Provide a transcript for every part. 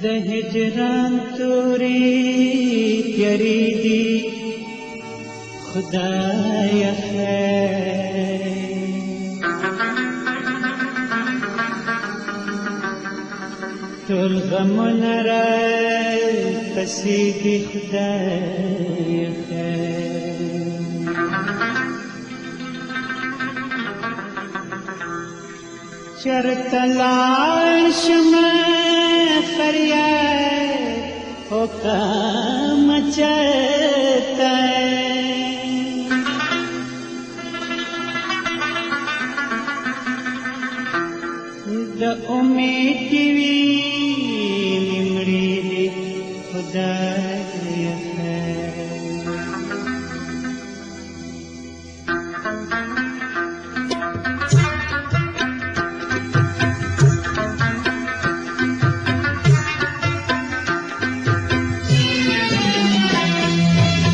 د هجران تورې تیارې دي خدایه خیر ټول غمونه راپسې دي خدایه خیر چرته لاړ شمه فریاد حکم چرته د امید دیوی مړې دي خدایه خیر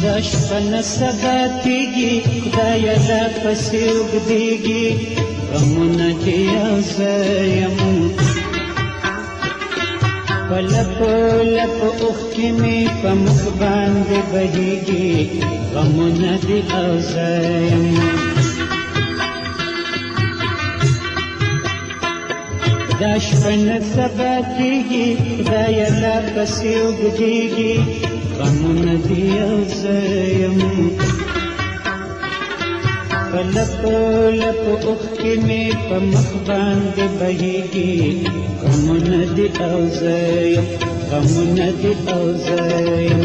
دا شپه نه سبا کېږي خدایه دا پسې اوږدېږي غمونه دې یو زه یم په لپو لپو اوښکې مې په مخ باندې بهېږي غمونه دې او زه یم دا شپه نه سبا کېږي خدایه دا پسې اوږدېږي غمونه دې یو زه یم په لپو لپو اوښکې مې په مخ باندې بهېږي غمونه دې او زه یم غمونه دې او زه یم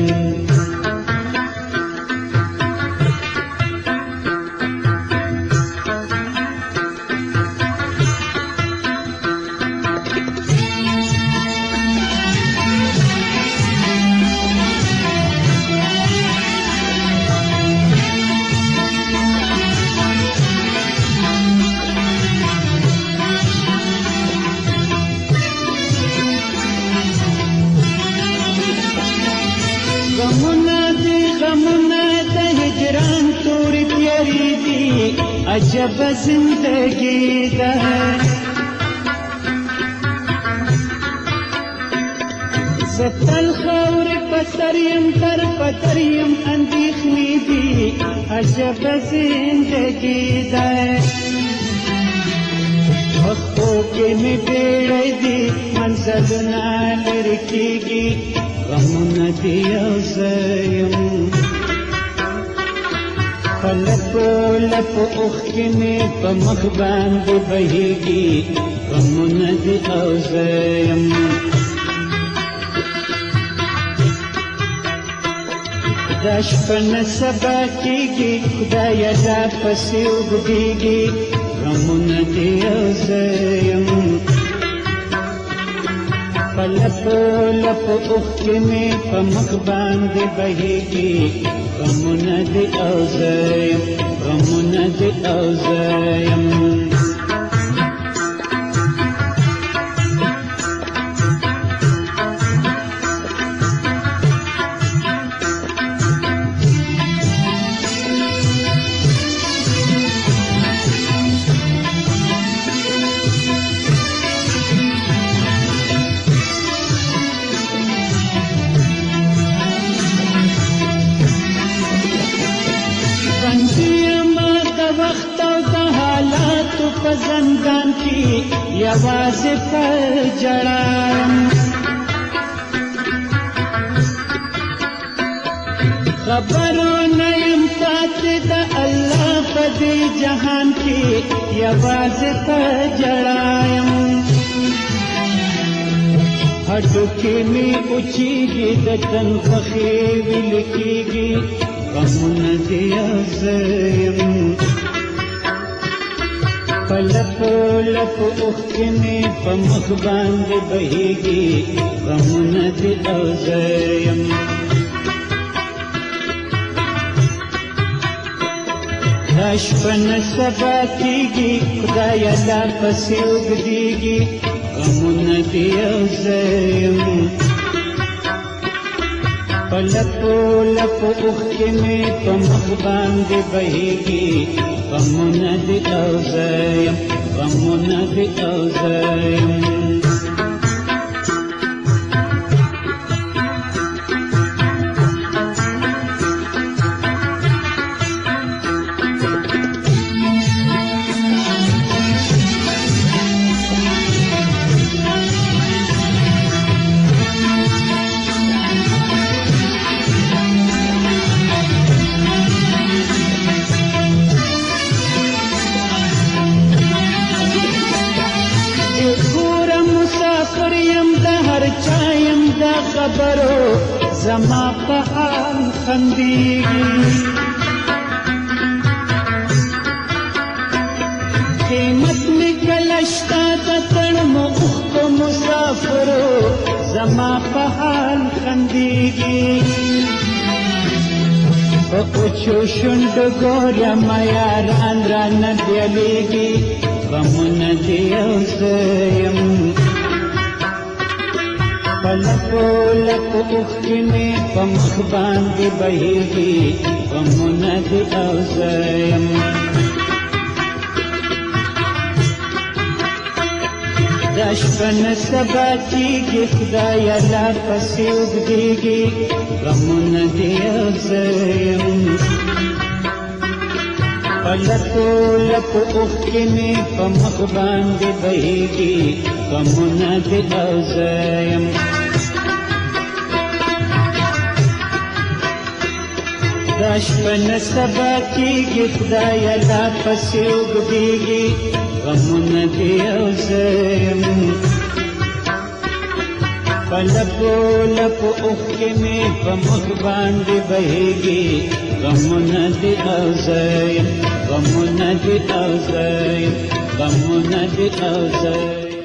غمونه د هجران تورې تیارې دي عجبه زندګي ده زه تل خاورې په سر یم تر په در یم اندېښنې دي عجبه زندګي ده پښتو کې مې بیړۍ دي منزلونه لرې کېږي غمونه دې یو زه یم په لپو لپو اوښکې مې په مخ باندې بهېږي غمونه دې او زه یم دا شپه نه سبا کېږي خدایه دا پسې اوږدېږي غمونه دې یو زه یم په لپو لپو اوښکې مې په مخ باندې بهېږي غمونه دې او زه یم غمونه دې او زه یم په زندان کې یوازې په ژړا یم خبرو نه یم پاتې د الله په دې جهان کې یوازې په ژړا یم هډوکې مې اوچېږي د تن پښې ویلې کېږي غمونه دې یو زه یم په لپو لپو اوښکې مې په مخ باندې بهېږي غمونه دې او زه یم دا شپه نه سبا کېږي خدایه دا پسې اوږدېږي غمونه دې او زه یم په لپو لپو اوښکې مې په مخ باندې بهېږي غمونه دې او زه یم غمونه دې او زه یم خبرو زما په حال خندیږي قیمت می کلشتا د تړمو اوښکو مسافرو زما په حال خندیږي په اوچو شونډو ګورم یاران رانه بیلیږي غمونه دې یو زه یم په لپو لپو اوښکې مې په مخ باندې بهیږي غمونه دې یو زه یم دا شپه نه سبا کېږي خدایه لا پسې اوږدېږي غمونه دې یو زه یم په لپو لپو اوښکې مې په مخ باندې بهیږي غمونه دې یو زه یم دا شپه نه سبا کېږي خدایه لا پسې اوږدېږي غمونه دې یو زه یم په لپو لپو اوښکې مې په مخ باندې بهیږي غمونه دې یو زه یم غمونه دې یو زه یم غمونه دې یو زه یم